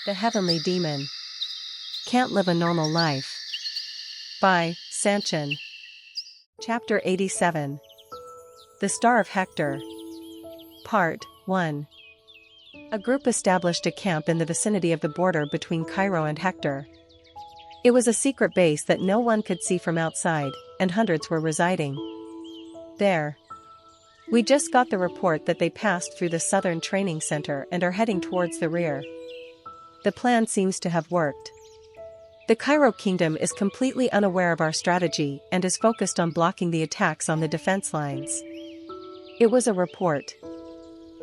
The Heavenly Demon. Can't Live a Normal Life. By Sanchin. Chapter 87. The Star of Hector. Part 1. A group established a camp in the vicinity of the border between Cairo and Hector. It was a secret base that no one could see from outside, and hundreds were residing there. We just got the report that they passed through the southern training center and are heading towards the rear. The plan seems to have worked. The Cairo Kingdom is completely unaware of our strategy and is focused on blocking the attacks on the defense lines. It was a report.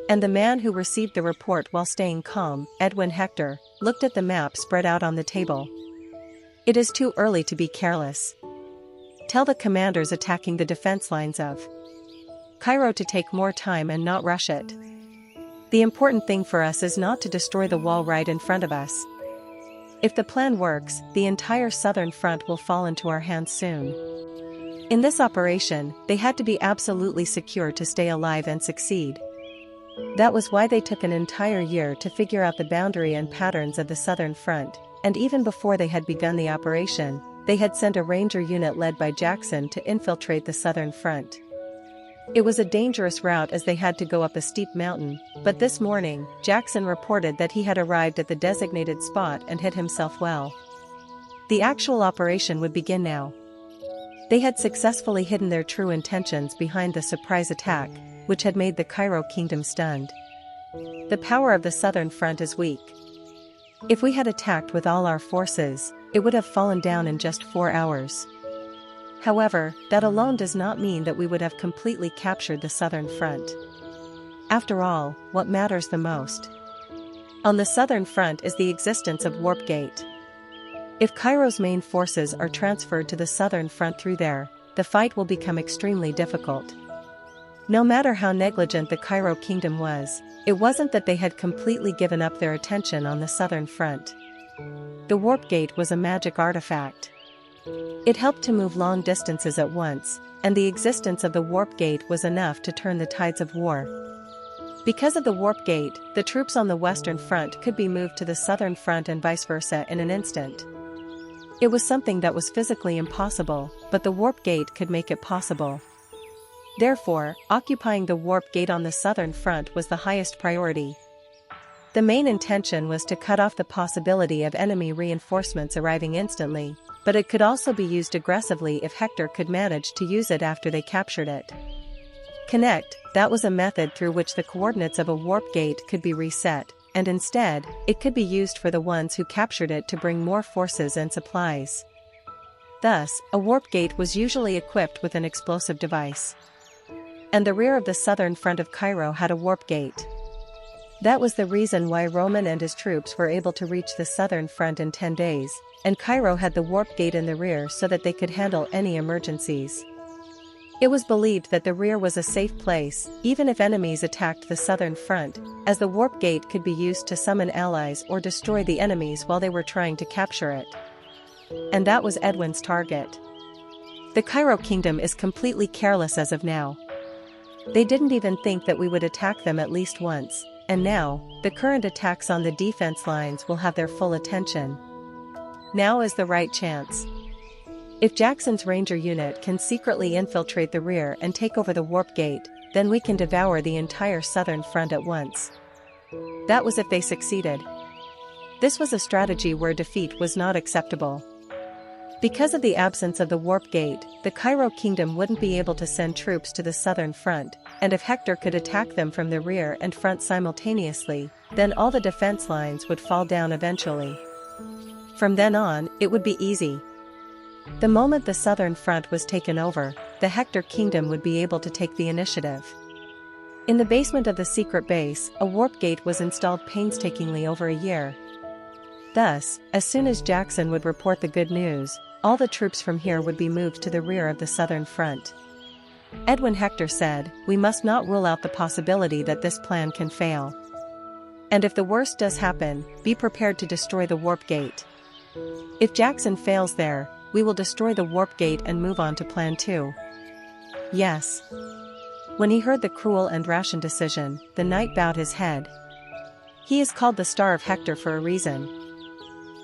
And the man who received the report while staying calm, Edwin Hector, looked at the map spread out on the table. It is too early to be careless. Tell the commanders attacking the defense lines of Cairo to take more time and not rush it. The important thing for us is not to destroy the wall right in front of us. If the plan works, the entire southern front will fall into our hands soon. In this operation, they had to be absolutely secure to stay alive and succeed. That was why they took an entire year to figure out the boundary and patterns of the southern front, and even before they had begun the operation, they had sent a ranger unit led by Jackson to infiltrate the southern front. It was a dangerous route as they had to go up a steep mountain, but this morning, Jackson reported that he had arrived at the designated spot and hid himself well. The actual operation would begin now. They had successfully hidden their true intentions behind the surprise attack, which had made the Cairo Kingdom stunned. The power of the southern front is weak. If we had attacked with all our forces, it would have fallen down in just 4 hours. However, that alone does not mean that we would have completely captured the southern front. After all, what matters the most on the southern front is the existence of Warp Gate. If Cairo's main forces are transferred to the southern front through there, the fight will become extremely difficult. No matter how negligent the Cairo Kingdom was, it wasn't that they had completely given up their attention on the southern front. The Warp Gate was a magic artifact. It helped to move long distances at once, and the existence of the Warp Gate was enough to turn the tides of war. Because of the Warp Gate, the troops on the western front could be moved to the southern front and vice versa in an instant. It was something that was physically impossible, but the Warp Gate could make it possible. Therefore, occupying the Warp Gate on the southern front was the highest priority. The main intention was to cut off the possibility of enemy reinforcements arriving instantly, but it could also be used aggressively if Hector could manage to use it after they captured it. Connect, that was a method through which the coordinates of a warp gate could be reset, and instead, it could be used for the ones who captured it to bring more forces and supplies. Thus, a warp gate was usually equipped with an explosive device. And the rear of the southern front of Cairo had a warp gate. That was the reason why Roman and his troops were able to reach the southern front in 10 days, and Cairo had the warp gate in the rear so that they could handle any emergencies. It was believed that the rear was a safe place, even if enemies attacked the southern front, as the warp gate could be used to summon allies or destroy the enemies while they were trying to capture it. And that was Edwin's target. The Cairo Kingdom is completely careless as of now. They didn't even think that we would attack them at least once, and now, the current attacks on the defense lines will have their full attention. Now is the right chance. If Jackson's ranger unit can secretly infiltrate the rear and take over the warp gate, then we can devour the entire southern front at once. That was if they succeeded. This was a strategy where defeat was not acceptable. Because of the absence of the warp gate, the Cairo Kingdom wouldn't be able to send troops to the southern front, and if Hector could attack them from the rear and front simultaneously, then all the defense lines would fall down eventually. From then on, it would be easy. The moment the southern front was taken over, the Hector Kingdom would be able to take the initiative. In the basement of the secret base, a warp gate was installed painstakingly over a year. Thus, as soon as Jackson would report the good news, all the troops from here would be moved to the rear of the southern front. Edwin Hector said, "We must not rule out the possibility that this plan can fail. And if the worst does happen, be prepared to destroy the warp gate. If Jackson fails there, we will destroy the warp gate and move on to plan 2. Yes. When he heard the cruel and rash decision, the knight bowed his head. He is called the Star of Hector for a reason.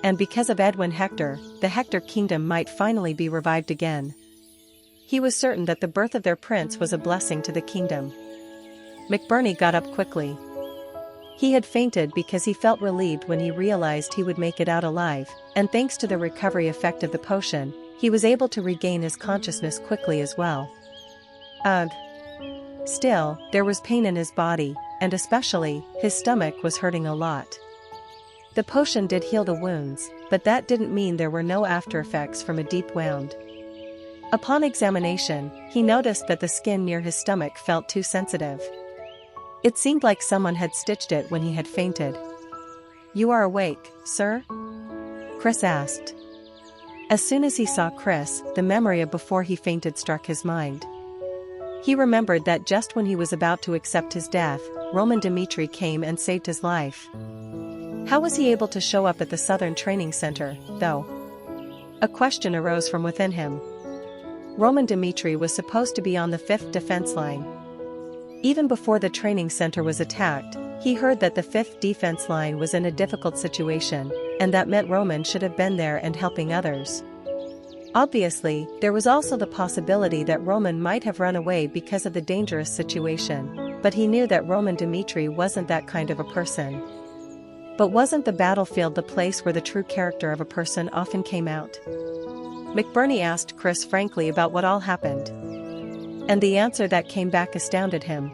And because of Edwin Hector, the Hector kingdom might finally be revived again. He was certain that the birth of their prince was a blessing to the kingdom. McBurney got up quickly. He had fainted because he felt relieved when he realized he would make it out alive, and thanks to the recovery effect of the potion, he was able to regain his consciousness quickly as well. Ugh. Still, there was pain in his body, and especially, his stomach was hurting a lot. The potion did heal the wounds, but that didn't mean there were no after effects from a deep wound. Upon examination, he noticed that the skin near his stomach felt too sensitive. It seemed like someone had stitched it when he had fainted. "You are awake, sir?" Chris asked. As soon as he saw Chris, the memory of before he fainted struck his mind. He remembered that just when he was about to accept his death, Roman Dmitri came and saved his life. How was he able to show up at the Southern Training Center, though? A question arose from within him. Roman Dmitri was supposed to be on the 5th defense line. Even before the training center was attacked, he heard that the 5th defense line was in a difficult situation, and that meant Roman should have been there and helping others. Obviously, there was also the possibility that Roman might have run away because of the dangerous situation, but he knew that Roman Dmitri wasn't that kind of a person. But wasn't the battlefield the place where the true character of a person often came out? McBurney asked Chris frankly about what all happened. And the answer that came back astounded him.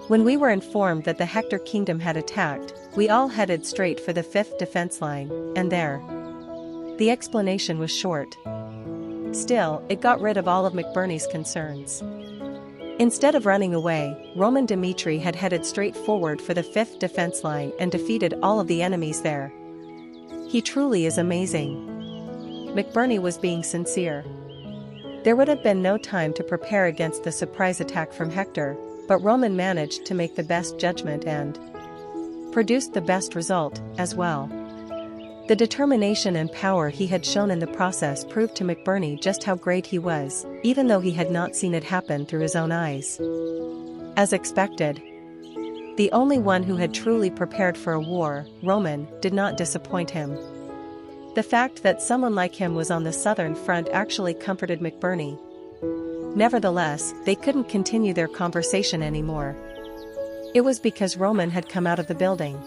When we were informed that the Hector kingdom had attacked, we all headed straight for the 5th defense line, and there. The explanation was short. Still, it got rid of all of McBurney's concerns. Instead of running away, Roman Dmitri had headed straight forward for the 5th defense line and defeated all of the enemies there. He truly is amazing. McBurney was being sincere. There would have been no time to prepare against the surprise attack from Hector, but Roman managed to make the best judgment and produced the best result, as well. The determination and power he had shown in the process proved to McBurney just how great he was, even though he had not seen it happen through his own eyes. As expected, the only one who had truly prepared for a war, Roman, did not disappoint him. The fact that someone like him was on the southern front actually comforted McBurney. Nevertheless, they couldn't continue their conversation anymore. It was because Roman had come out of the building.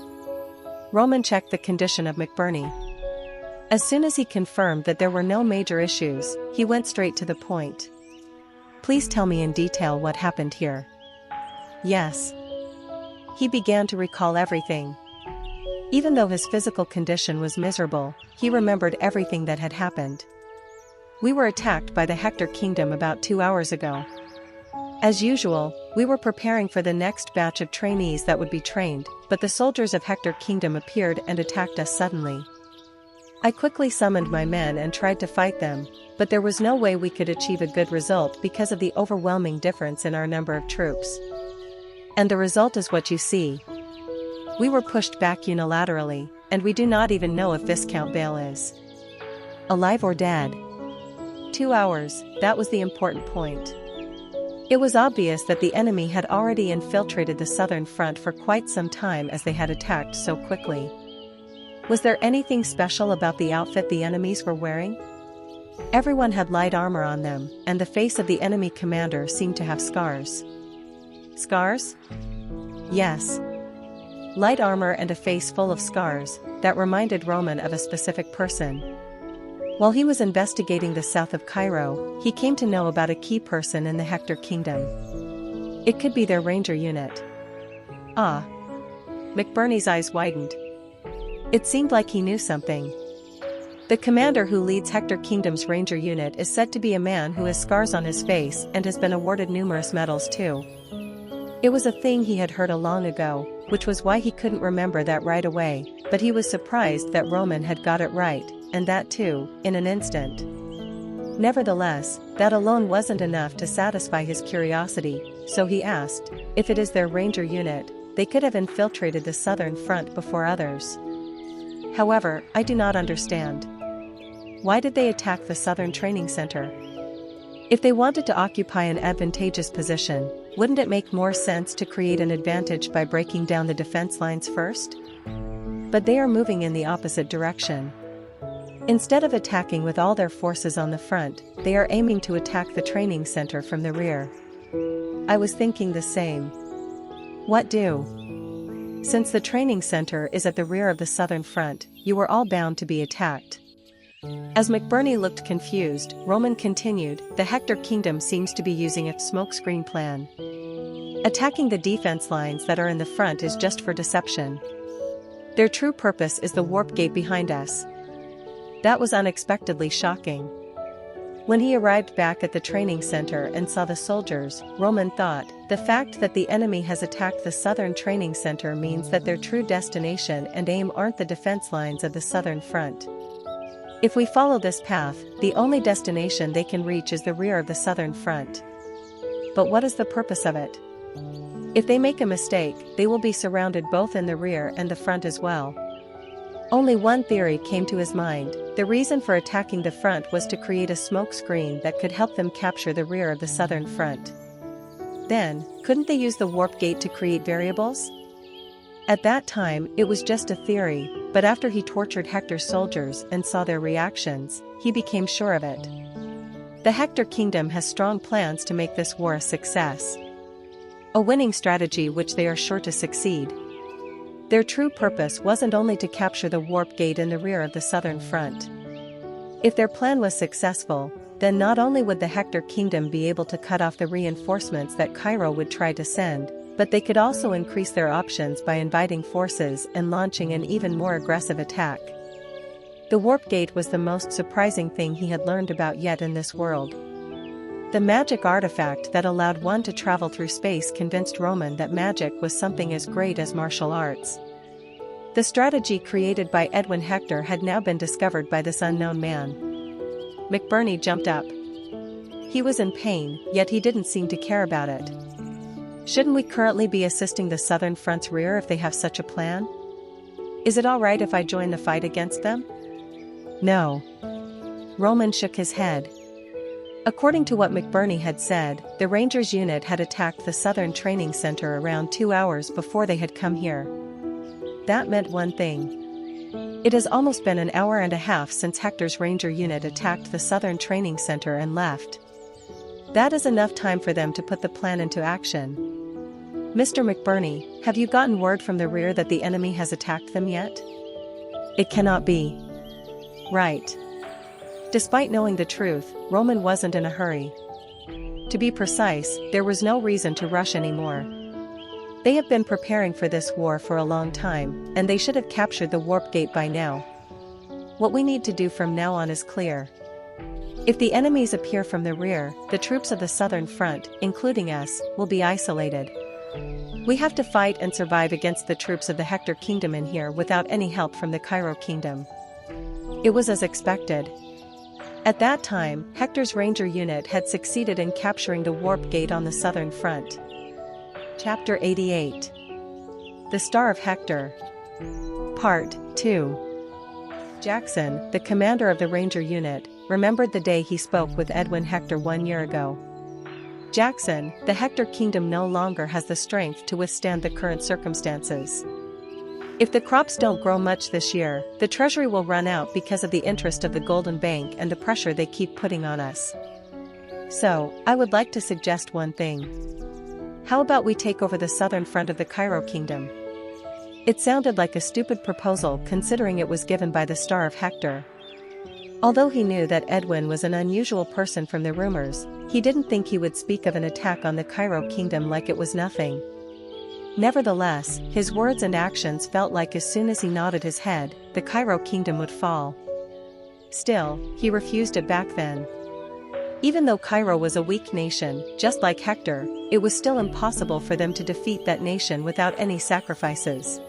Roman checked the condition of McBurney. As soon as he confirmed that there were no major issues, he went straight to the point. "Please tell me in detail what happened here." Yes. He began to recall everything. Even though his physical condition was miserable, he remembered everything that had happened. "We were attacked by the Hector kingdom about 2 hours ago. As usual, we were preparing for the next batch of trainees that would be trained, but the soldiers of Hector kingdom appeared and attacked us suddenly. I quickly summoned my men and tried to fight them, but there was no way we could achieve a good result because of the overwhelming difference in our number of troops. And the result is what you see. We were pushed back unilaterally, and we do not even know if Viscount Bale is alive or dead." 2 hours, that was the important point. It was obvious that the enemy had already infiltrated the southern front for quite some time as they had attacked so quickly. Was there anything special about the outfit the enemies were wearing? Everyone had light armor on them, and the face of the enemy commander seemed to have scars. Scars? Yes. Light armor and a face full of scars, that reminded Roman of a specific person. While he was investigating the south of Cairo, he came to know about a key person in the Hector kingdom. It could be their ranger unit. Ah. McBurney's eyes widened. It seemed like he knew something. The commander who leads Hector Kingdom's ranger unit is said to be a man who has scars on his face and has been awarded numerous medals too. It was a thing he had heard long ago, which was why he couldn't remember that right away, but he was surprised that Roman had got it right, and that too, in an instant. Nevertheless, that alone wasn't enough to satisfy his curiosity, so he asked, if it is their ranger unit, they could have infiltrated the southern front before others. However, I do not understand. Why did they attack the southern training center? If they wanted to occupy an advantageous position, wouldn't it make more sense to create an advantage by breaking down the defense lines first? But they are moving in the opposite direction. Instead of attacking with all their forces on the front, they are aiming to attack the training center from the rear. I was thinking the same. What do? Since the training center is at the rear of the southern front, you were all bound to be attacked. As McBurney looked confused, Roman continued, the Hector kingdom seems to be using a smokescreen plan. Attacking the defense lines that are in the front is just for deception. Their true purpose is the warp gate behind us. That was unexpectedly shocking. When he arrived back at the training center and saw the soldiers, Roman thought, the fact that the enemy has attacked the southern training center means that their true destination and aim aren't the defense lines of the southern front. If we follow this path, the only destination they can reach is the rear of the southern front. But what is the purpose of it? If they make a mistake, they will be surrounded both in the rear and the front as well. Only one theory came to his mind. The reason for attacking the front was to create a smoke screen that could help them capture the rear of the southern front. Then, couldn't they use the warp gate to create variables? At that time, it was just a theory, but after he tortured Hector's soldiers and saw their reactions, he became sure of it. The Hector kingdom has strong plans to make this war a success. A winning strategy which they are sure to succeed. Their true purpose wasn't only to capture the warp gate in the rear of the southern front. If their plan was successful, then not only would the Hector kingdom be able to cut off the reinforcements that Cairo would try to send, but they could also increase their options by inviting forces and launching an even more aggressive attack. The warp gate was the most surprising thing he had learned about yet in this world. The magic artifact that allowed one to travel through space convinced Roman that magic was something as great as martial arts. The strategy created by Edwin Hector had now been discovered by this unknown man. McBurney jumped up. He was in pain, yet he didn't seem to care about it. Shouldn't we currently be assisting the southern front's rear if they have such a plan? Is it all right if I join the fight against them? No. Roman shook his head. According to what McBurney had said, the Rangers unit had attacked the southern training center around 2 hours before they had come here. That meant one thing. It has almost been an hour and a half since Hector's Ranger unit attacked the southern training center and left. That is enough time for them to put the plan into action. Mr. McBurney, have you gotten word from the rear that the enemy has attacked them yet? It cannot be. Right. Despite knowing the truth, Roman wasn't in a hurry. To be precise, there was no reason to rush anymore. They have been preparing for this war for a long time, and they should have captured the warp gate by now. What we need to do from now on is clear. If the enemies appear from the rear, the troops of the southern front, including us, will be isolated. We have to fight and survive against the troops of the Hector kingdom in here without any help from the Cairo kingdom. It was as expected. At that time, Hector's Ranger unit had succeeded in capturing the warp gate on the southern front. Chapter 88. The Star of Hector. Part 2. Jackson, the commander of the Ranger unit, remembered the day he spoke with Edwin Hector 1 year ago. Jackson, the Hector kingdom no longer has the strength to withstand the current circumstances. If the crops don't grow much this year, the treasury will run out because of the interest of the Golden Bank and the pressure they keep putting on us. So, I would like to suggest one thing. How about we take over the southern front of the Cairo kingdom? It sounded like a stupid proposal considering it was given by the Star of Hector. Although he knew that Edwin was an unusual person from the rumors, he didn't think he would speak of an attack on the Cairo kingdom like it was nothing. Nevertheless, his words and actions felt like as soon as he nodded his head, the Cairo kingdom would fall. Still, he refused it back then. Even though Cairo was a weak nation, just like Hector, it was still impossible for them to defeat that nation without any sacrifices.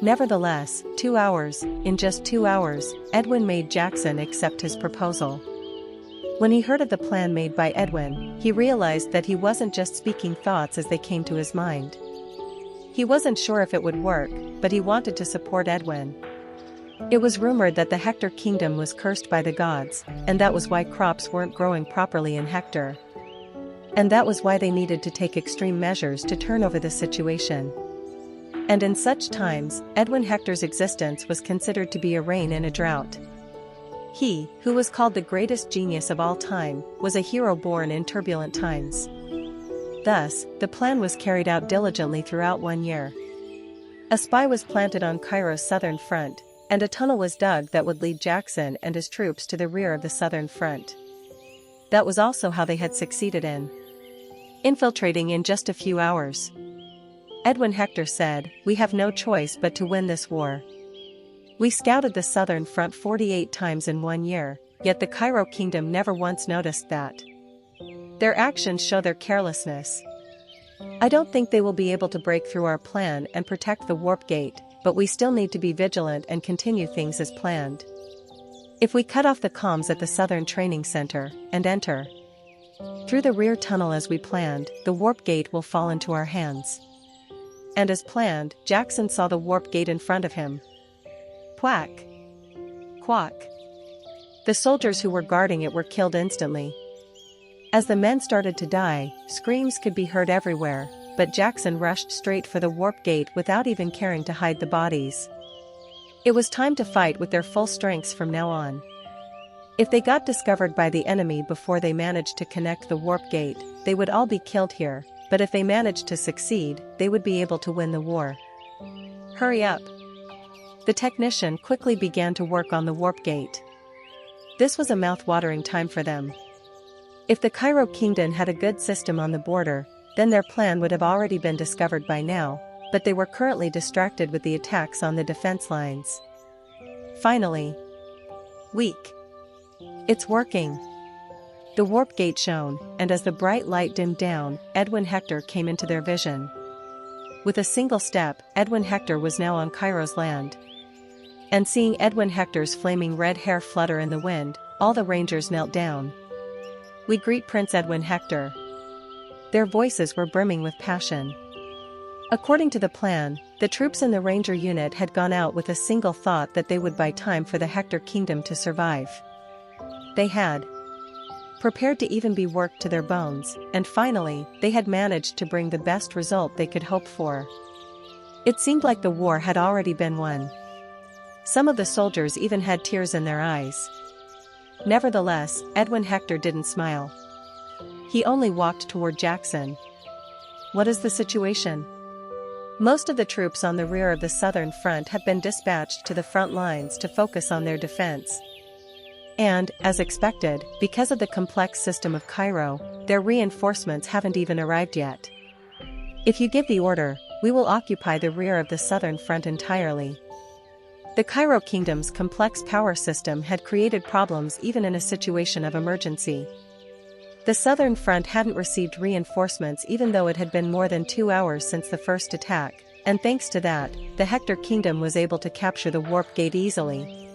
Nevertheless, in just 2 hours, Edwin made Jackson accept his proposal. When he heard of the plan made by Edwin, he realized that he wasn't just speaking thoughts as they came to his mind. He wasn't sure if it would work, but he wanted to support Edwin. It was rumored that the Hector kingdom was cursed by the gods, and that was why crops weren't growing properly in Hector. And that was why they needed to take extreme measures to turn over the situation. And in such times, Edwin Hector's existence was considered to be a rain in a drought. He, who was called the greatest genius of all time, was a hero born in turbulent times. Thus, the plan was carried out diligently throughout 1 year. A spy was planted on Cairo's southern front, and a tunnel was dug that would lead Jackson and his troops to the rear of the southern front. That was also how they had succeeded in infiltrating in just a few hours. Edwin Hector said, "We have no choice but to win this war. We scouted the southern front 48 times in 1 year, yet the Cairo kingdom never once noticed that. Their actions show their carelessness. I don't think they will be able to break through our plan and protect the warp gate, but we still need to be vigilant and continue things as planned. If we cut off the comms at the southern training center and enter through the rear tunnel as we planned, the warp gate will fall into our hands." And as planned, Jackson saw the warp gate in front of him. Quack! Quack! The soldiers who were guarding it were killed instantly. As the men started to die, screams could be heard everywhere, but Jackson rushed straight for the warp gate without even caring to hide the bodies. It was time to fight with their full strengths from now on. If they got discovered by the enemy before they managed to connect the warp gate, they would all be killed here, but if they managed to succeed, they would be able to win the war. Hurry up! The technician quickly began to work on the warp gate. This was a mouth-watering time for them. If the Cairo kingdom had a good system on the border, then their plan would have already been discovered by now, but they were currently distracted with the attacks on the defense lines. Finally, weak. It's working. The warp gate shone, and as the bright light dimmed down, Edwin Hector came into their vision. With a single step, Edwin Hector was now on Cairo's land. And seeing Edwin Hector's flaming red hair flutter in the wind, all the rangers knelt down. "We greet Prince Edwin Hector." Their voices were brimming with passion. According to the plan, the troops in the ranger unit had gone out with a single thought that they would buy time for the Hector kingdom to survive. They had prepared to even be worked to their bones, and finally, they had managed to bring the best result they could hope for. It seemed like the war had already been won. Some of the soldiers even had tears in their eyes. Nevertheless, Edwin Hector didn't smile. He only walked toward Jackson. "What is the situation?" Most of the troops on the rear of the southern front have been dispatched to the front lines to focus on their defense. And, as expected, because of the complex system of Cairo, their reinforcements haven't even arrived yet. If you give the order, we will occupy the rear of the southern front entirely. The Cairo kingdom's complex power system had created problems even in a situation of emergency. The southern front hadn't received reinforcements even though it had been more than 2 hours since the first attack, and thanks to that, the Hector kingdom was able to capture the warp gate easily.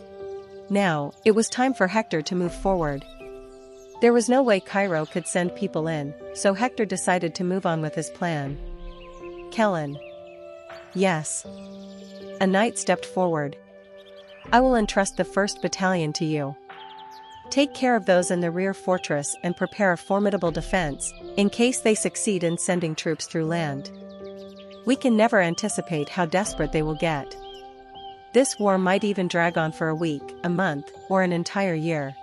Now, it was time for Hector to move forward. There was no way Cairo could send people in, so Hector decided to move on with his plan. "Kellen." "Yes." A knight stepped forward. "I will entrust the 1st Battalion to you. Take care of those in the rear fortress and prepare a formidable defense, in case they succeed in sending troops through land. We can never anticipate how desperate they will get. This war might even drag on for a week, a month, or an entire year.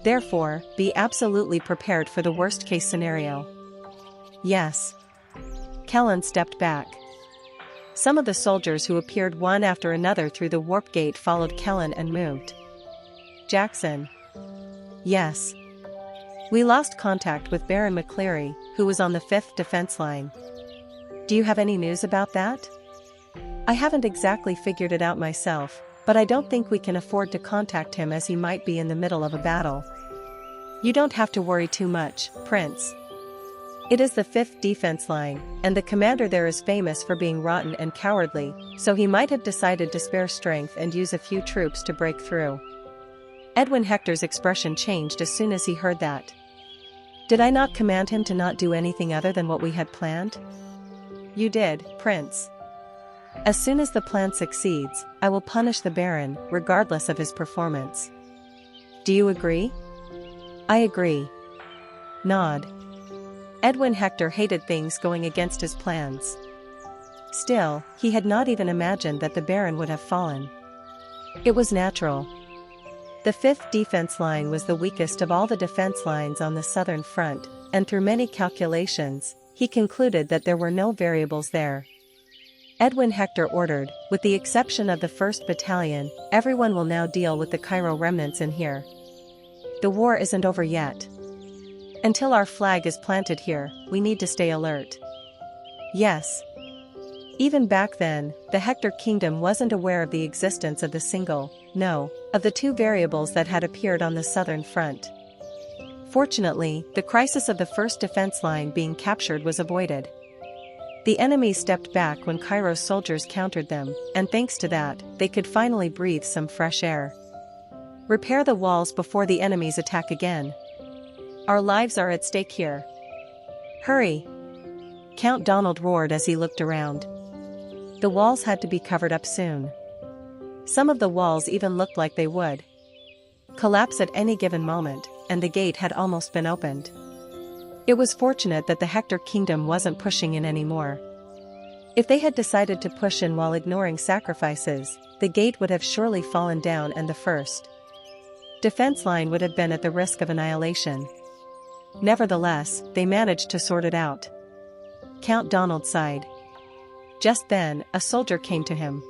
Therefore, be absolutely prepared for the worst-case scenario." "Yes." Kellen stepped back. Some of the soldiers who appeared one after another through the warp gate followed Kellen and moved. "Jackson." "Yes." "We lost contact with Baron McCleary, who was on the 5th defense line. Do you have any news about that?" "I haven't exactly figured it out myself, but I don't think we can afford to contact him as he might be in the middle of a battle." "You don't have to worry too much, Prince. It is the 5th defense line, and the commander there is famous for being rotten and cowardly, so he might have decided to spare strength and use a few troops to break through." Edwin Hector's expression changed as soon as he heard that. "Did I not command him to not do anything other than what we had planned?" "You did, Prince. As soon as the plan succeeds, I will punish the Baron, regardless of his performance. Do you agree?" "I agree." Nod. Edwin Hector hated things going against his plans. Still, he had not even imagined that the Baron would have fallen. It was natural. The 5th defense line was the weakest of all the defense lines on the southern front, and through many calculations, he concluded that there were no variables there. Edwin Hector ordered, with the exception of the 1st Battalion, everyone will now deal with the Cairo remnants in here. The war isn't over yet. Until our flag is planted here, we need to stay alert. Yes. Even back then, the Hector kingdom wasn't aware of the existence of the of the 2 variables that had appeared on the southern front. Fortunately, the crisis of the 1st defense line being captured was avoided. The enemy stepped back when Cairo's soldiers countered them, and thanks to that, they could finally breathe some fresh air. Repair the walls before the enemies attack again. Our lives are at stake here. Hurry! Count Donald roared as he looked around. The walls had to be covered up soon. Some of the walls even looked like they would collapse at any given moment, and the gate had almost been opened. It was fortunate that the Hector kingdom wasn't pushing in anymore. If they had decided to push in while ignoring sacrifices, the gate would have surely fallen down and the 1st defense line would have been at the risk of annihilation. Nevertheless, they managed to sort it out. Count Donald sighed. Just then, a soldier came to him.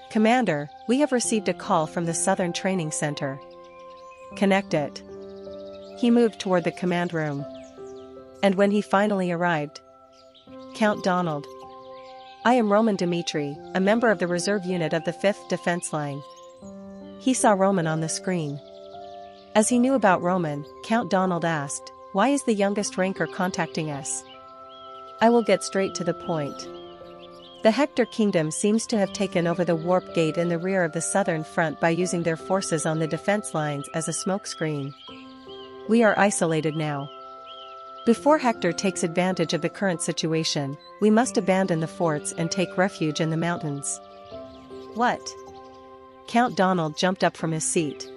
Commander, we have received a call from the Southern Training Center. Connect it. He moved toward the command room. And when he finally arrived, Count Donald. I am Roman Dmitri, a member of the reserve unit of the 5th Defense Line. He saw Roman on the screen. As he knew about Roman, Count Donald asked, why is the youngest ranker contacting us? I will get straight to the point. The Hector kingdom seems to have taken over the warp gate in the rear of the southern front by using their forces on the defense lines as a smokescreen. We are isolated now. Before Hector takes advantage of the current situation, we must abandon the forts and take refuge in the mountains. What? Count Donald jumped up from his seat.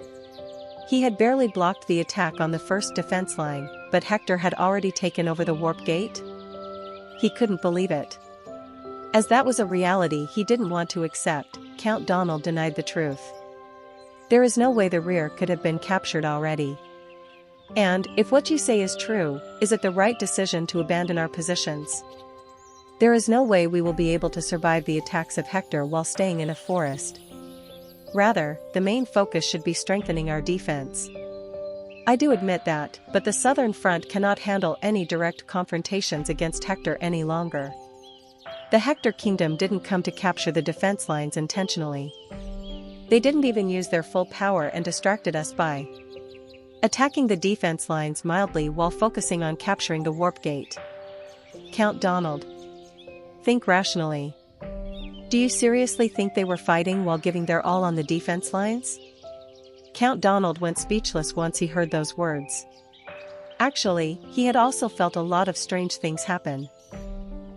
He had barely blocked the attack on the 1st defense line, but Hector had already taken over the warp gate? He couldn't believe it. As that was a reality he didn't want to accept, Count Donald denied the truth. There is no way the rear could have been captured already. And, if what you say is true, is it the right decision to abandon our positions? There is no way we will be able to survive the attacks of Hector while staying in a forest. Rather, the main focus should be strengthening our defense. I do admit that, but the southern front cannot handle any direct confrontations against Hector any longer. The Hector kingdom didn't come to capture the defense lines intentionally. They didn't even use their full power and distracted us by attacking the defense lines mildly while focusing on capturing the warp gate. Count Donald. Think rationally. Do you seriously think they were fighting while giving their all on the defense lines? Count Donald went speechless once he heard those words. Actually, he had also felt a lot of strange things happen.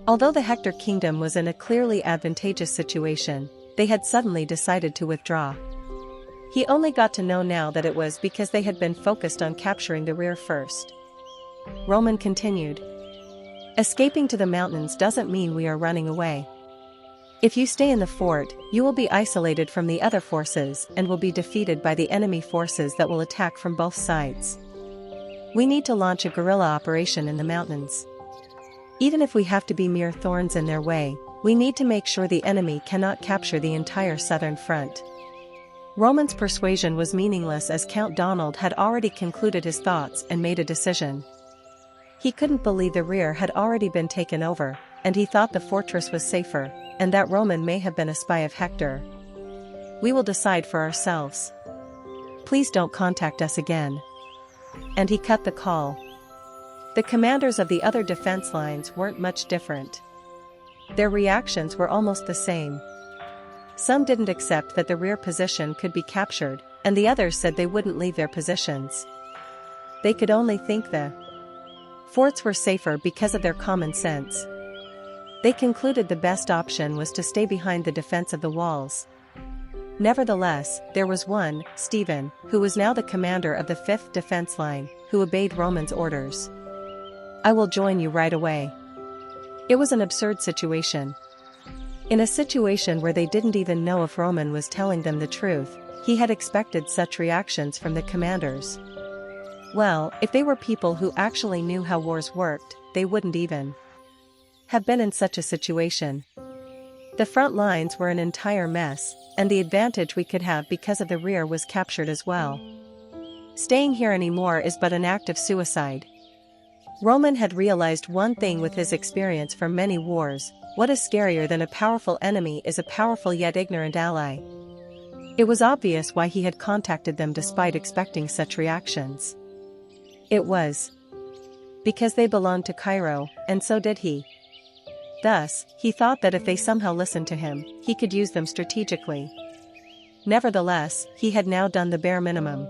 Although the Hector kingdom was in a clearly advantageous situation, they had suddenly decided to withdraw. He only got to know now that it was because they had been focused on capturing the rear first. Roman continued. Escaping to the mountains doesn't mean we are running away. If you stay in the fort, you will be isolated from the other forces and will be defeated by the enemy forces that will attack from both sides. We need to launch a guerrilla operation in the mountains. Even if we have to be mere thorns in their way, we need to make sure the enemy cannot capture the entire southern front. Roman's persuasion was meaningless as Count Donald had already concluded his thoughts and made a decision. He couldn't believe the rear had already been taken over, and he thought the fortress was safer, and that Roman may have been a spy of Hector. We will decide for ourselves. Please don't contact us again. And he cut the call. The commanders of the other defense lines weren't much different. Their reactions were almost the same. Some didn't accept that the rear position could be captured, and the others said they wouldn't leave their positions. They could only think the forts were safer because of their common sense. They concluded the best option was to stay behind the defense of the walls. Nevertheless, there was one, Stephen, who was now the commander of the 5th Defense Line, who obeyed Roman's orders. I will join you right away. It was an absurd situation. In a situation where they didn't even know if Roman was telling them the truth, he had expected such reactions from the commanders. Well, if they were people who actually knew how wars worked, they wouldn't even have been in such a situation. The front lines were an entire mess, and the advantage we could have because of the rear was captured as well. Staying here anymore is but an act of suicide. Roman had realized one thing with his experience from many wars: what is scarier than a powerful enemy is a powerful yet ignorant ally. It was obvious why he had contacted them despite expecting such reactions. It was because they belonged to Cairo, and so did he. Thus, he thought that if they somehow listened to him, he could use them strategically. Nevertheless, he had now done the bare minimum.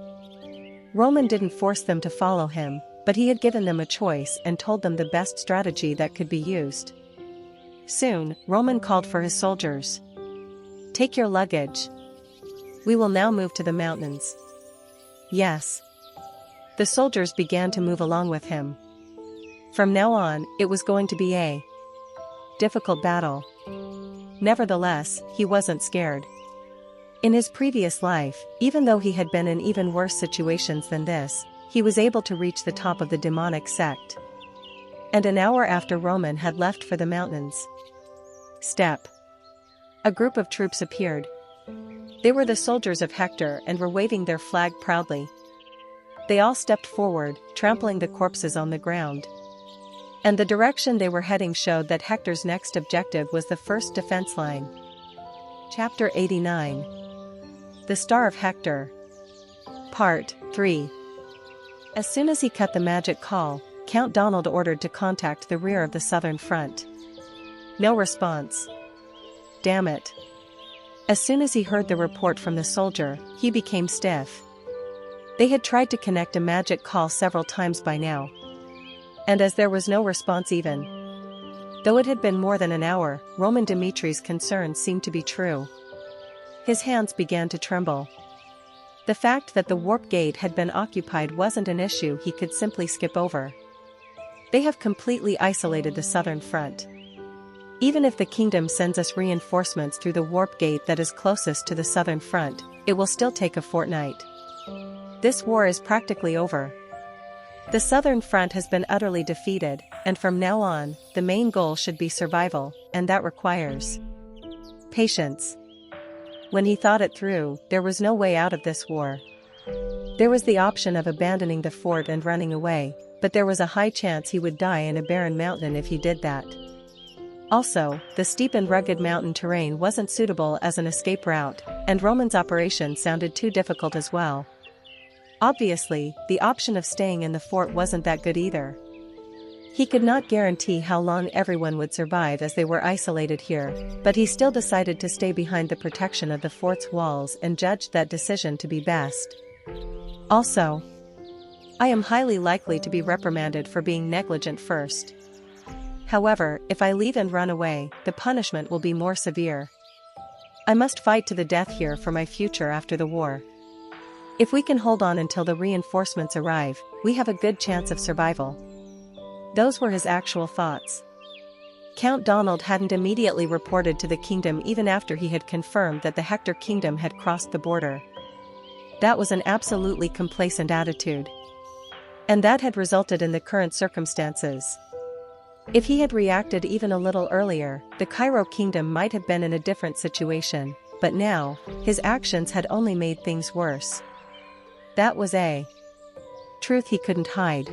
Roman didn't force them to follow him, but he had given them a choice and told them the best strategy that could be used. Soon, Roman called for his soldiers. "Take your luggage. We will now move to the mountains." Yes. The soldiers began to move along with him. From now on, it was going to be a difficult battle. Nevertheless, he wasn't scared. In his previous life, even though he had been in even worse situations than this, he was able to reach the top of the demonic sect. And an hour after Roman had left for the mountains, a group of troops appeared. They were the soldiers of Hector and were waving their flag proudly. They all stepped forward, trampling the corpses on the ground. And the direction they were heading showed that Hector's next objective was the first defense line. Chapter 89. The Star of Hector. Part 3. As soon as he cut the magic call, Count Donald ordered to contact the rear of the southern front. No response. Damn it. As soon as he heard the report from the soldier, he became stiff. They had tried to connect a magic call several times by now. And as there was no response even though it had been more than an hour, Roman Dimitri's concerns seemed to be true. His hands began to tremble. The fact that the warp gate had been occupied wasn't an issue he could simply skip over. They have completely isolated the southern front. Even if the kingdom sends us reinforcements through the warp gate that is closest to the southern front, it will still take a fortnight. This war is practically over. The southern front has been utterly defeated, and from now on, the main goal should be survival, and that requires patience. When he thought it through, there was no way out of this war. There was the option of abandoning the fort and running away, but there was a high chance he would die in a barren mountain if he did that. Also, the steep and rugged mountain terrain wasn't suitable as an escape route, and Roman's operation sounded too difficult as well. Obviously, the option of staying in the fort wasn't that good either. He could not guarantee how long everyone would survive as they were isolated here, but he still decided to stay behind the protection of the fort's walls and judged that decision to be best. Also, I am highly likely to be reprimanded for being negligent first. However, if I leave and run away, the punishment will be more severe. I must fight to the death here for my future after the war. If we can hold on until the reinforcements arrive, we have a good chance of survival. Those were his actual thoughts. Count Donald hadn't immediately reported to the kingdom even after he had confirmed that the Hector kingdom had crossed the border. That was an absolutely complacent attitude. And that had resulted in the current circumstances. If he had reacted even a little earlier, the Cairo kingdom might have been in a different situation, but now, his actions had only made things worse. That was a truth he couldn't hide.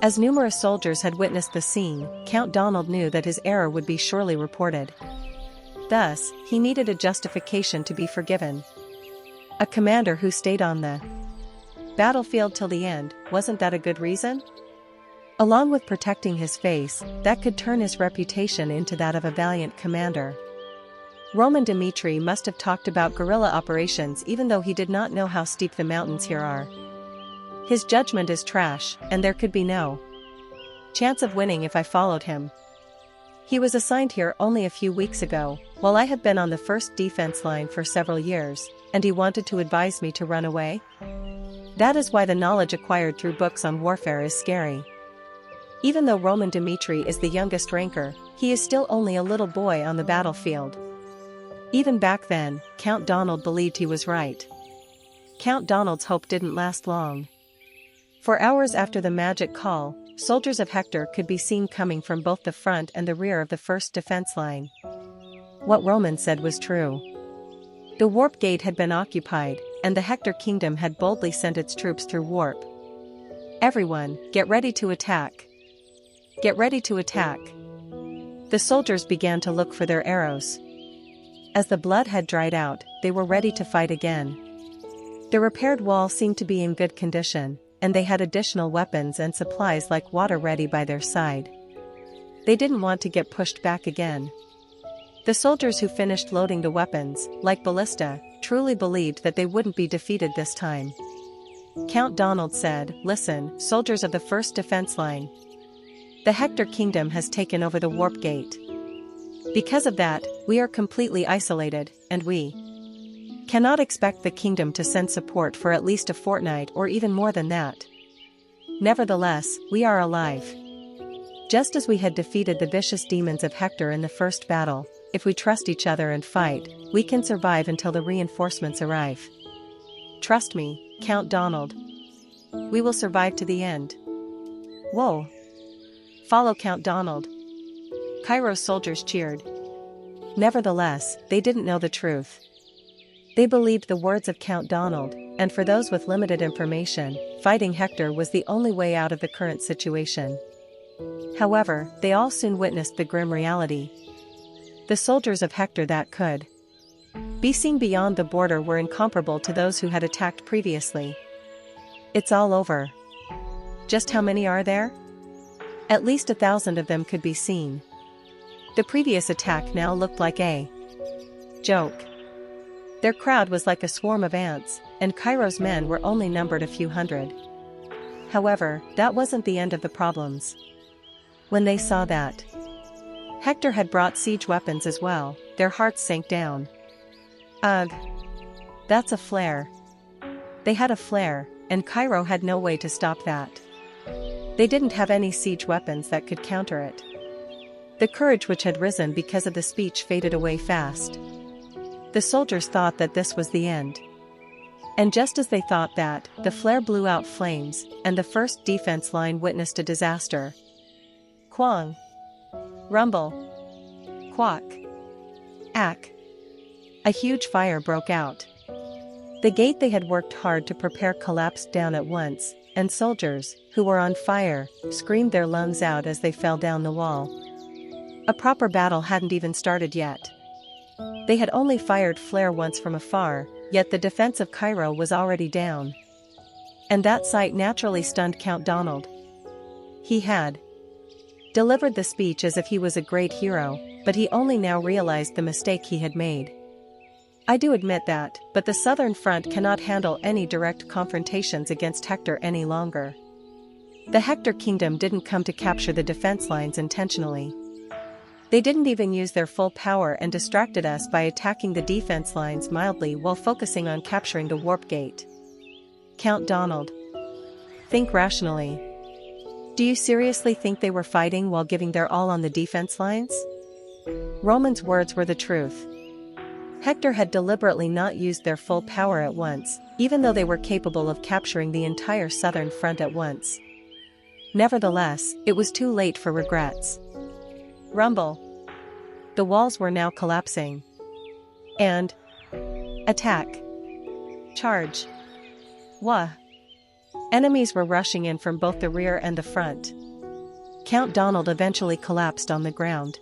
As numerous soldiers had witnessed the scene, Count Donald knew that his error would be surely reported. Thus, he needed a justification to be forgiven. A commander who stayed on the battlefield till the end, wasn't that a good reason? Along with protecting his face, that could turn his reputation into that of a valiant commander. Roman Dimitri must have talked about guerrilla operations even though he did not know how steep the mountains here are. His judgment is trash, and there could be no chance of winning if I followed him. He was assigned here only a few weeks ago, while I have been on the first defense line for several years, and he wanted to advise me to run away? That is why the knowledge acquired through books on warfare is scary. Even though Roman Dimitri is the youngest ranker, He is still only a little boy on the battlefield. Even back then, Count Donald believed he was right. Count Donald's hope didn't last long. For hours after the magic call, soldiers of Hector could be seen coming from both the front and the rear of the first defense line. What Roman said was true. The warp gate had been occupied, and the Hector kingdom had boldly sent its troops through warp. Everyone, get ready to attack. Get ready to attack. The soldiers began to look for their arrows. As the blood had dried out, they were ready to fight again. The repaired wall seemed to be in good condition, and they had additional weapons and supplies like water ready by their side. They didn't want to get pushed back again. The soldiers who finished loading the weapons, like Ballista, truly believed that they wouldn't be defeated this time. Count Donald said, "Listen, soldiers of the first defense line. The Hector kingdom has taken over the warp gate. Because of that, we are completely isolated, and we cannot expect the kingdom to send support for at least a fortnight or even more than that. Nevertheless, we are alive. Just as we had defeated the vicious demons of Hector in the first battle, if we trust each other and fight, we can survive until the reinforcements arrive. Trust me, Count Donald. We will survive to the end." Whoa! Follow Count Donald. Cairo's soldiers cheered. Nevertheless, they didn't know the truth. They believed the words of Count Donald, and for those with limited information, fighting Hector was the only way out of the current situation. However, they all soon witnessed the grim reality. The soldiers of Hector that could be seen beyond the border were incomparable to those who had attacked previously. It's all over. Just how many are there? At least 1,000 of them could be seen. The previous attack now looked like a joke. Their crowd was like a swarm of ants, and Cairo's men were only numbered a few hundred. However, that wasn't the end of the problems. When they saw that Hector had brought siege weapons as well, their hearts sank down. Ugh! That's a flare. They had a flare, and Cairo had no way to stop that. They didn't have any siege weapons that could counter it. The courage which had risen because of the speech faded away fast. The soldiers thought that this was the end. And just as they thought that, the flare blew out flames, and the first defense line witnessed a disaster. Quang! Rumble! Quack! Ack! A huge fire broke out. The gate they had worked hard to prepare collapsed down at once, and soldiers, who were on fire, screamed their lungs out as they fell down the wall. A proper battle hadn't even started yet. They had only fired flare once from afar, yet the defense of Cairo was already down. And that sight naturally stunned Count Donald. He had delivered the speech as if he was a great hero, but he only now realized the mistake he had made. I do admit that, but the southern front cannot handle any direct confrontations against Hector any longer. The Hector kingdom didn't come to capture the defense lines intentionally. They didn't even use their full power and distracted us by attacking the defense lines mildly while focusing on capturing the warp gate. Count Donald. Think rationally. Do you seriously think they were fighting while giving their all on the defense lines? Roman's words were the truth. Hector had deliberately not used their full power at once, even though they were capable of capturing the entire southern front at once. Nevertheless, it was too late for regrets. Rumble. The walls were now collapsing. And attack. Charge. Wah. Enemies were rushing in from both the rear and the front. Count Donald eventually collapsed on the ground.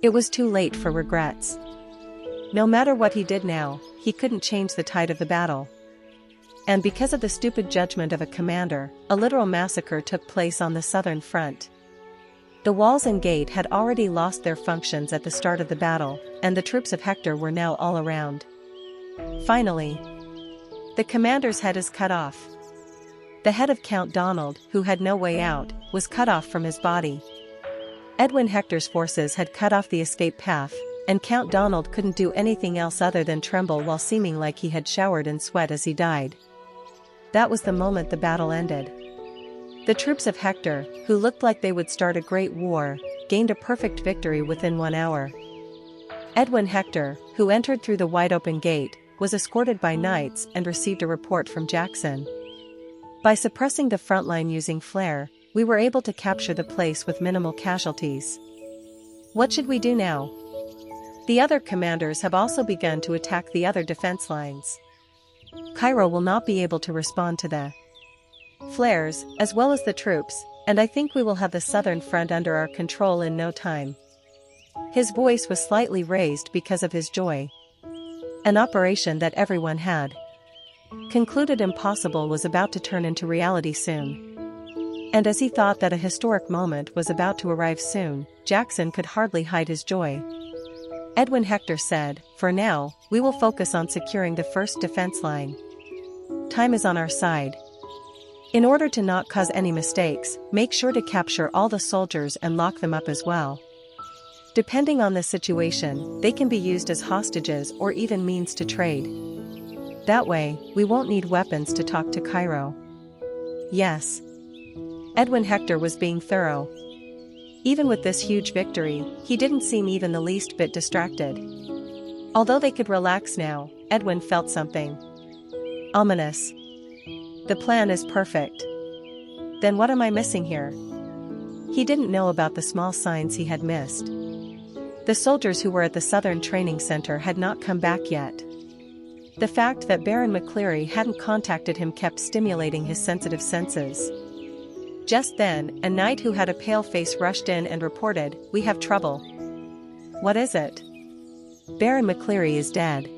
It was too late for regrets. No matter what he did now, he couldn't change the tide of the battle. And because of the stupid judgment of a commander, a literal massacre took place on the southern front. The walls and gate had already lost their functions at the start of the battle, and the troops of Hector were now all around. Finally, the commander's head is cut off. The head of Count Donald, who had no way out, was cut off from his body. Edwin Hector's forces had cut off the escape path, and Count Donald couldn't do anything else other than tremble while seeming like he had showered in sweat as he died. That was the moment the battle ended. The troops of Hector, who looked like they would start a great war, gained a perfect victory within 1 hour. Edwin Hector, who entered through the wide-open gate, was escorted by knights and received a report from Jackson. By suppressing the front line using flare, we were able to capture the place with minimal casualties. What should we do now? The other commanders have also begun to attack the other defense lines. Cairo will not be able to respond to the flares, as well as the troops, and I think we will have the southern front under our control in no time. His voice was slightly raised because of his joy. An operation that everyone had concluded impossible was about to turn into reality soon. And as he thought that a historic moment was about to arrive soon, Jackson could hardly hide his joy. Edwin Hector said, "For now, we will focus on securing the first defense line. Time is on our side. In order to not cause any mistakes, make sure to capture all the soldiers and lock them up as well. Depending on the situation, they can be used as hostages or even means to trade. That way, we won't need weapons to talk to Cairo." Yes. Edwin Hector was being thorough. Even with this huge victory, he didn't seem even the least bit distracted. Although they could relax now, Edwin felt something ominous. The plan is perfect. Then what am I missing here? He didn't know about the small signs he had missed. The soldiers who were at the Southern Training Center had not come back yet. The fact that Baron McCleary hadn't contacted him kept stimulating his sensitive senses. Just then, a knight who had a pale face rushed in and reported, "We have trouble." "What is it?" "Baron McCleary is dead.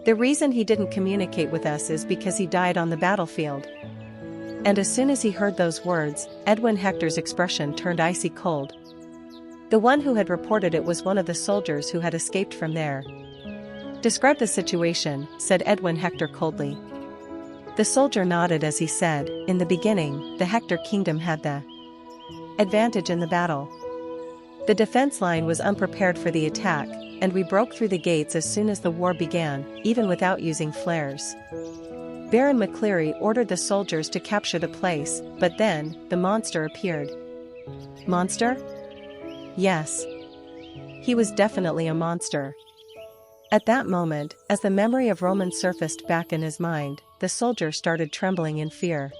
The reason he didn't communicate with us is because he died on the battlefield." And as soon as he heard those words, Edwin Hector's expression turned icy cold. The one who had reported it was one of the soldiers who had escaped from there. "Describe the situation," said Edwin Hector coldly. The soldier nodded as he said, "In the beginning, the Hector kingdom had the advantage in the battle. The defense line was unprepared for the attack, and we broke through the gates as soon as the war began, even without using flares. Baron McCleary ordered the soldiers to capture the place, but then, the monster appeared." Monster? Yes. He was definitely a monster. At that moment, as the memory of Roman surfaced back in his mind, the soldier started trembling in fear.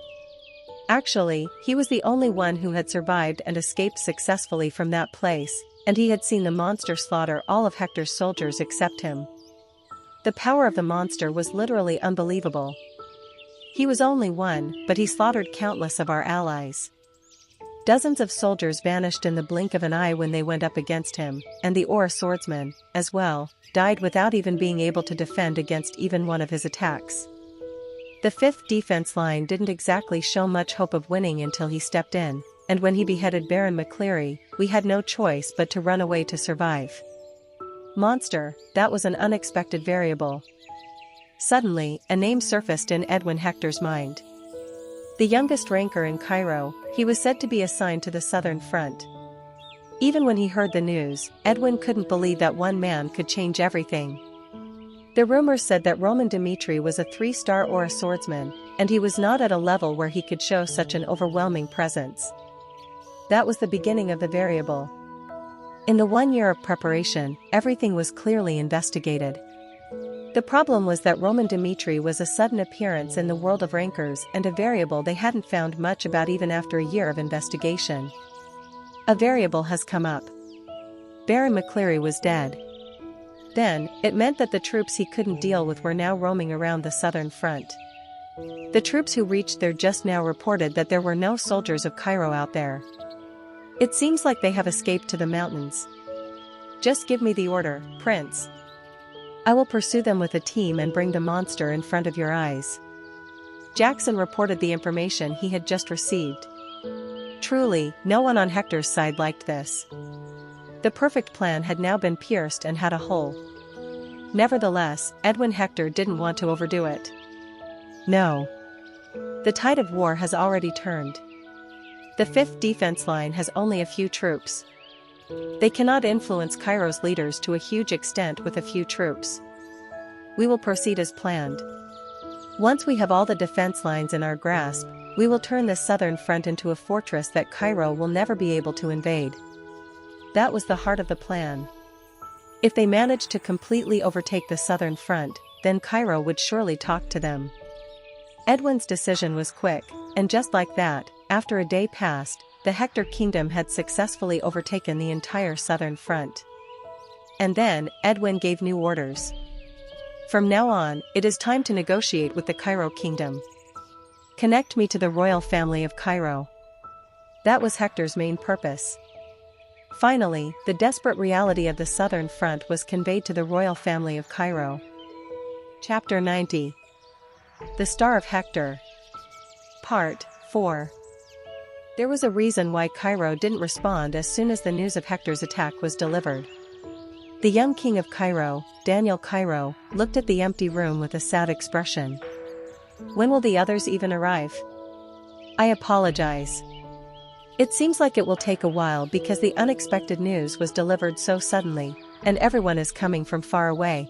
Actually, he was the only one who had survived and escaped successfully from that place, and he had seen the monster slaughter all of Hector's soldiers except him. The power of the monster was literally unbelievable. He was only one, but he slaughtered countless of our allies. Dozens of soldiers vanished in the blink of an eye when they went up against him, and the Aura swordsman, as well, died without even being able to defend against even one of his attacks. The 5th defense line didn't exactly show much hope of winning until he stepped in, and when he beheaded Baron McCleary, we had no choice but to run away to survive. Monster, that was an unexpected variable. Suddenly, a name surfaced in Edwin Hector's mind. The youngest ranker in Cairo, he was said to be assigned to the southern front. Even when he heard the news, Edwin couldn't believe that one man could change everything. The rumors said that Roman Dimitri was a 3-star Aura swordsman, and he was not at a level where he could show such an overwhelming presence. That was the beginning of the variable. In the 1 year of preparation, everything was clearly investigated. The problem was that Roman Dimitri was a sudden appearance in the world of rankers and a variable they hadn't found much about even after a year of investigation. A variable has come up. Baron McCleary was dead. Then, it meant that the troops he couldn't deal with were now roaming around the southern front. The troops who reached there just now reported that there were no soldiers of Cairo out there. "It seems like they have escaped to the mountains. Just give me the order, Prince. I will pursue them with a team and bring the monster in front of your eyes." Jackson reported the information he had just received. Truly, no one on Hector's side liked this. The perfect plan had now been pierced and had a hole. Nevertheless, Edwin Hector didn't want to overdo it. No. The tide of war has already turned. The 5th defense line has only a few troops. They cannot influence Cairo's leaders to a huge extent with a few troops. We will proceed as planned. Once we have all the defense lines in our grasp, we will turn the southern front into a fortress that Cairo will never be able to invade. That was the heart of the plan. If they managed to completely overtake the southern front, then Cairo would surely talk to them. Edwin's decision was quick, and just like that, after a day passed, the Hector kingdom had successfully overtaken the entire southern front. And then, Edwin gave new orders. From now on, it is time to negotiate with the Cairo kingdom. Connect me to the royal family of Cairo. That was Hector's main purpose. Finally, the desperate reality of the southern front was conveyed to the royal family of Cairo. Chapter 90. The Star of Hector. Part 4. There was a reason why Cairo didn't respond as soon as the news of Hector's attack was delivered. The young king of Cairo, Daniel Cairo, looked at the empty room with a sad expression. When will the others even arrive? I apologize. It seems like it will take a while because the unexpected news was delivered so suddenly, and everyone is coming from far away.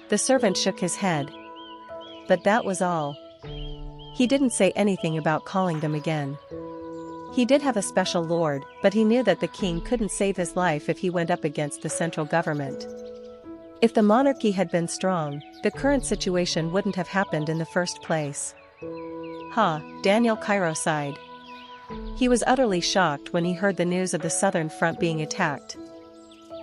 The servant shook his head. But that was all. He didn't say anything about calling them again. He did have a special lord, but he knew that the king couldn't save his life if he went up against the central government. If the monarchy had been strong, the current situation wouldn't have happened in the first place. Daniel Cairo sighed. He was utterly shocked when he heard the news of the southern front being attacked.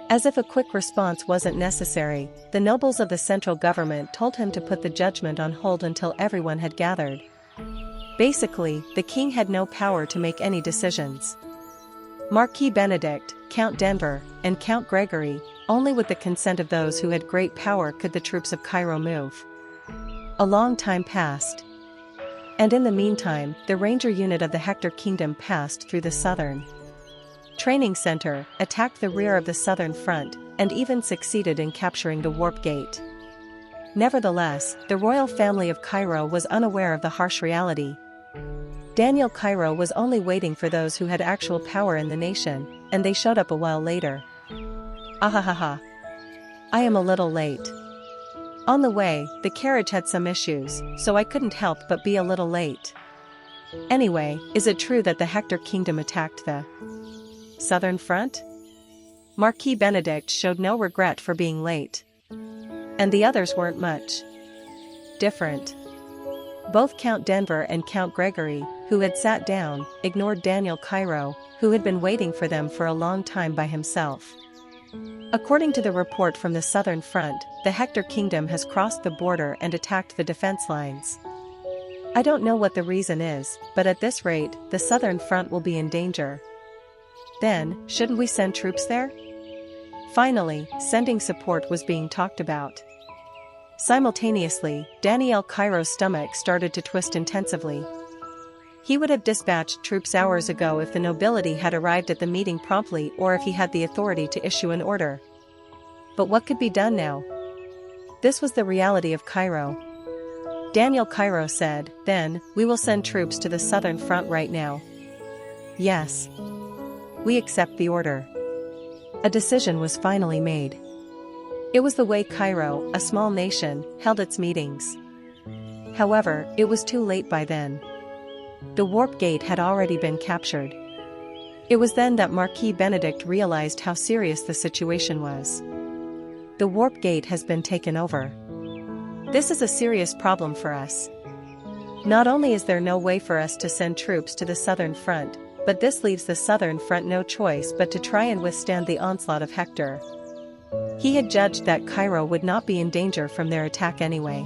As if a quick response wasn't necessary, the nobles of the central government told him to put the judgment on hold until everyone had gathered. Basically, the king had no power to make any decisions. Marquis Benedict, Count Denver, and Count Gregory, only with the consent of those who had great power could the troops of Cairo move. A long time passed. And in the meantime, the ranger unit of the Hector kingdom passed through the southern training center, attacked the rear of the southern front, and even succeeded in capturing the warp gate. Nevertheless, the royal family of Cairo was unaware of the harsh reality. Daniel Cairo was only waiting for those who had actual power in the nation, and they showed up a while later. Ahahaha. I am a little late. On the way, the carriage had some issues, so I couldn't help but be a little late. Anyway, is it true that the Hector kingdom attacked the southern front? Marquis Benedict showed no regret for being late. And the others weren't much different. Both Count Denver and Count Gregory, who had sat down, ignored Daniel Cairo, who had been waiting for them for a long time by himself. According to the report from the southern front, the Hector kingdom has crossed the border and attacked the defense lines. I don't know what the reason is, but at this rate, the southern front will be in danger. Then, shouldn't we send troops there? Finally, sending support was being talked about. Simultaneously, Daniel Cairo's stomach started to twist intensively. He would have dispatched troops hours ago if the nobility had arrived at the meeting promptly or if he had the authority to issue an order. But what could be done now? This was the reality of Cairo. Daniel Cairo said, "Then, we will send troops to the southern front right now." Yes. We accept the order. A decision was finally made. It was the way Cairo, a small nation, held its meetings. However, it was too late by then. The warp gate had already been captured. It was then that Marquis Benedict realized how serious the situation was. The warp gate has been taken over. This is a serious problem for us. Not only is there no way for us to send troops to the southern front, but this leaves the southern front no choice but to try and withstand the onslaught of Hector. He had judged that Cairo would not be in danger from their attack anyway.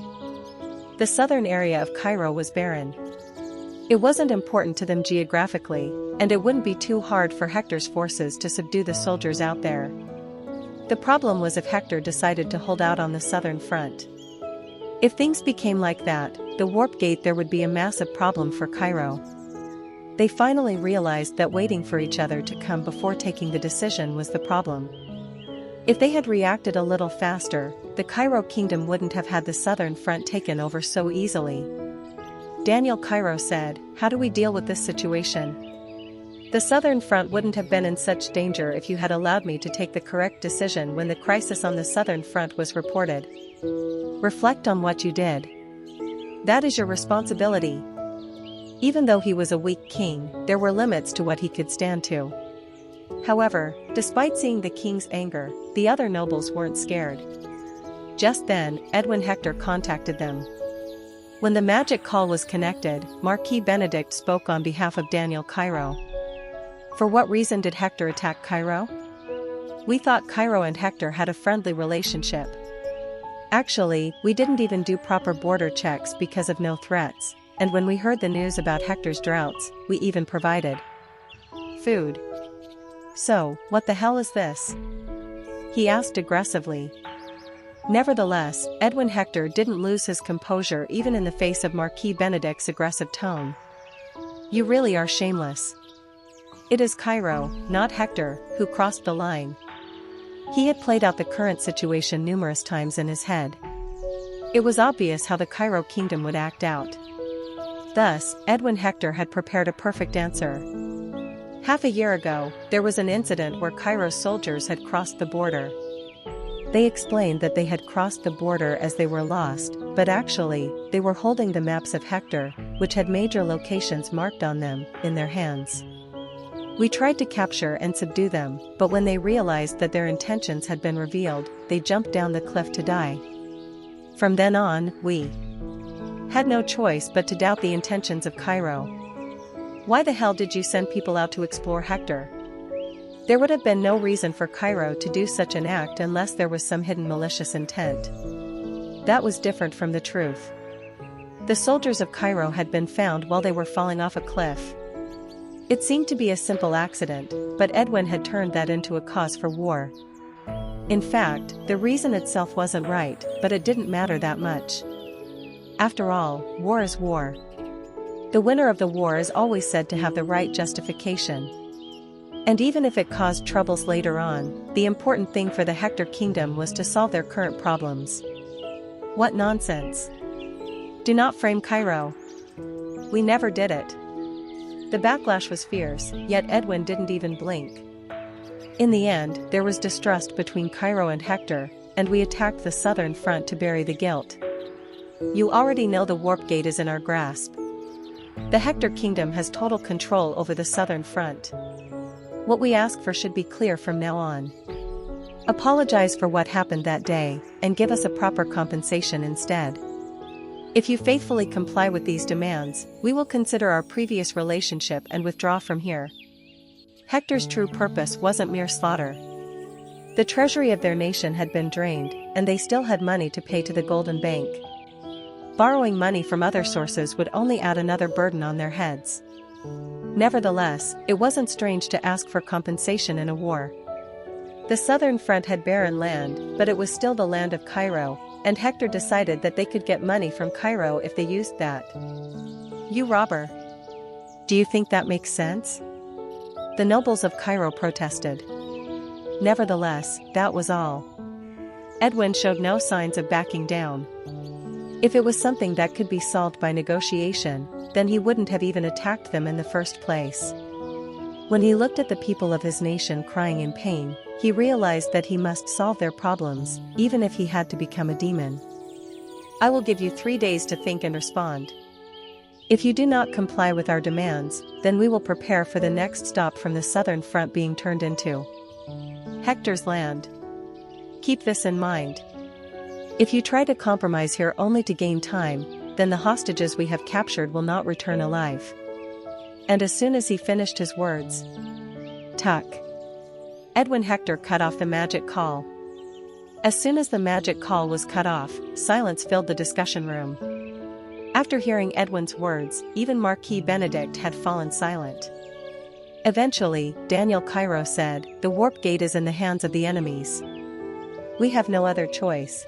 The southern area of Cairo was barren. It wasn't important to them geographically, and it wouldn't be too hard for Hector's forces to subdue the soldiers out there. The problem was if Hector decided to hold out on the southern front. If things became like that, the warp gate, there would be a massive problem for Cairo. They finally realized that waiting for each other to come before taking the decision was the problem. If they had reacted a little faster, the Cairo kingdom wouldn't have had the southern front taken over so easily. Daniel Cairo said, "How do we deal with this situation? The southern front wouldn't have been in such danger if you had allowed me to take the correct decision when the crisis on the southern front was reported. Reflect on what you did. That is your responsibility." Even though he was a weak king, there were limits to what he could stand to. However, despite seeing the king's anger, the other nobles weren't scared. Just then, Edwin Hector contacted them. When the magic call was connected, Marquis Benedict spoke on behalf of Daniel Cairo. For what reason did Hector attack Cairo? We thought Cairo and Hector had a friendly relationship. Actually, we didn't even do proper border checks because of no threats, and when we heard the news about Hector's droughts, we even provided food. So, what the hell is this? He asked aggressively. Nevertheless, Edwin Hector didn't lose his composure even in the face of Marquis Benedict's aggressive tone. You really are shameless. It is Cairo, not Hector, who crossed the line. He had played out the current situation numerous times in his head. It was obvious how the Cairo kingdom would act out. Thus, Edwin Hector had prepared a perfect answer. Half a year ago, there was an incident where Cairo's soldiers had crossed the border. They explained that they had crossed the border as they were lost, but actually, they were holding the maps of Hector, which had major locations marked on them, in their hands. We tried to capture and subdue them, but when they realized that their intentions had been revealed, they jumped down the cliff to die. From then on, we had no choice but to doubt the intentions of Cairo. Why the hell did you send people out to explore Hector? There would have been no reason for Cairo to do such an act unless there was some hidden malicious intent. That was different from the truth. The soldiers of Cairo had been found while they were falling off a cliff. It seemed to be a simple accident, but Edwin had turned that into a cause for war. In fact, the reason itself wasn't right, but it didn't matter that much. After all, war is war. The winner of the war is always said to have the right justification. And even if it caused troubles later on, the important thing for the Hector kingdom was to solve their current problems. What nonsense. Do not frame Cairo. We never did it. The backlash was fierce, yet Edwin didn't even blink. In the end, there was distrust between Cairo and Hector, and we attacked the southern front to bury the guilt. You already know the warp gate is in our grasp. The Hector kingdom has total control over the southern front. What we ask for should be clear from now on. Apologize for what happened that day, and give us a proper compensation instead. If you faithfully comply with these demands, we will consider our previous relationship and withdraw from here. Hector's true purpose wasn't mere slaughter. The treasury of their nation had been drained, and they still had money to pay to the Golden Bank. Borrowing money from other sources would only add another burden on their heads. Nevertheless, it wasn't strange to ask for compensation in a war. The southern front had barren land, but it was still the land of Cairo, and Hector decided that they could get money from Cairo if they used that. You robber! Do you think that makes sense? The nobles of Cairo protested. Nevertheless, that was all. Edwin showed no signs of backing down. If it was something that could be solved by negotiation, then he wouldn't have even attacked them in the first place. When he looked at the people of his nation crying in pain, he realized that he must solve their problems, even if he had to become a demon. I will give you 3 days to think and respond. If you do not comply with our demands, then we will prepare for the next stop from the southern front being turned into Hector's land. Keep this in mind. If you try to compromise here only to gain time, then the hostages we have captured will not return alive. And as soon as he finished his words, tuck, Edwin Hector cut off the magic call. As soon as the magic call was cut off, silence filled the discussion room. After hearing Edwin's words, even Marquis Benedict had fallen silent. Eventually, Daniel Cairo said, "The warp gate is in the hands of the enemies. We have no other choice.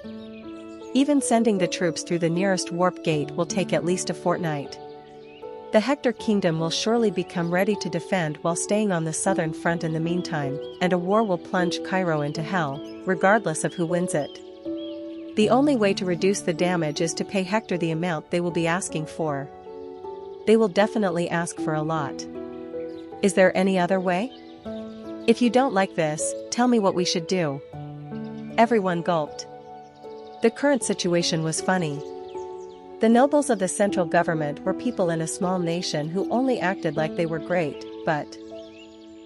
Even sending the troops through the nearest warp gate will take at least a fortnight. The Hector kingdom will surely become ready to defend while staying on the southern front in the meantime, and a war will plunge Cairo into hell, regardless of who wins it. The only way to reduce the damage is to pay Hector the amount they will be asking for. They will definitely ask for a lot. Is there any other way? If you don't like this, tell me what we should do." Everyone gulped. The current situation was funny. The nobles of the central government were people in a small nation who only acted like they were great, but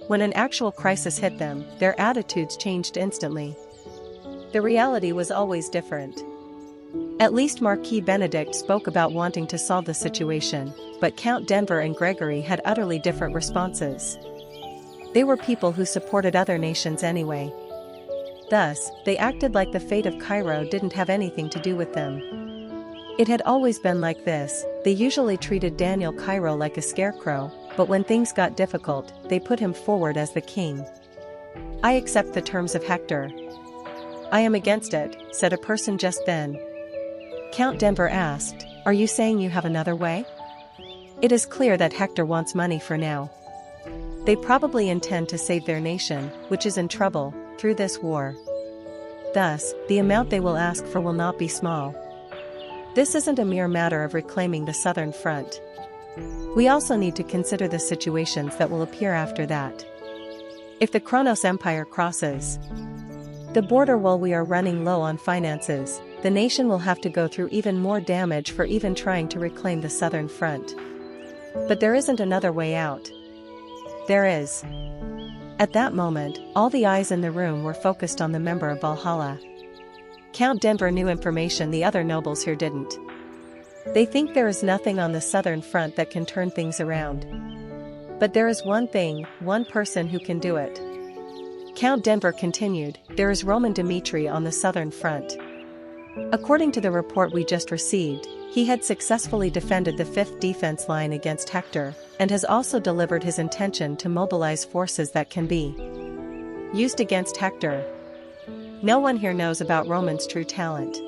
When an actual crisis hit them, their attitudes changed instantly. The reality was always different. At least Marquis Benedict spoke about wanting to solve the situation, but Count Denver and Gregory had utterly different responses. They were people who supported other nations anyway. Thus, they acted like the fate of Cairo didn't have anything to do with them. It had always been like this. They usually treated Daniel Cairo like a scarecrow, but when things got difficult, they put him forward as the king. "I accept the terms of Hector." "I am against it," said a person just then. Count Denver asked, "Are you saying you have another way?" It is clear that Hector wants money for now. They probably intend to save their nation, which is in trouble, through this war. Thus, the amount they will ask for will not be small. This isn't a mere matter of reclaiming the southern front. We also need to consider the situations that will appear after that. If the Kronos Empire crosses the border while we are running low on finances, the nation will have to go through even more damage for even trying to reclaim the southern front. But there isn't another way out. There is. At that moment, all the eyes in the room were focused on the member of Valhalla. Count Denver knew information the other nobles here didn't. They think there is nothing on the southern front that can turn things around. But there is one thing, one person who can do it. Count Denver continued, "There is Roman Dmitri on the southern front. According to the report we just received, he had successfully defended the 5th defense line against Hector, and has also delivered his intention to mobilize forces that can be used against Hector. No one here knows about Roman's true talent.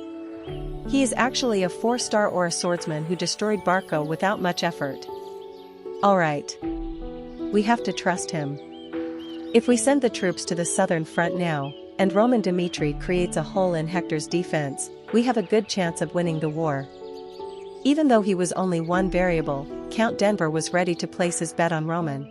He is actually a 4-star or a swordsman who destroyed Barco without much effort. Alright. We have to trust him. If we send the troops to the southern front now, and Roman Dmitri creates a hole in Hector's defense, we have a good chance of winning the war." Even though he was only one variable, Count Denver was ready to place his bet on Roman.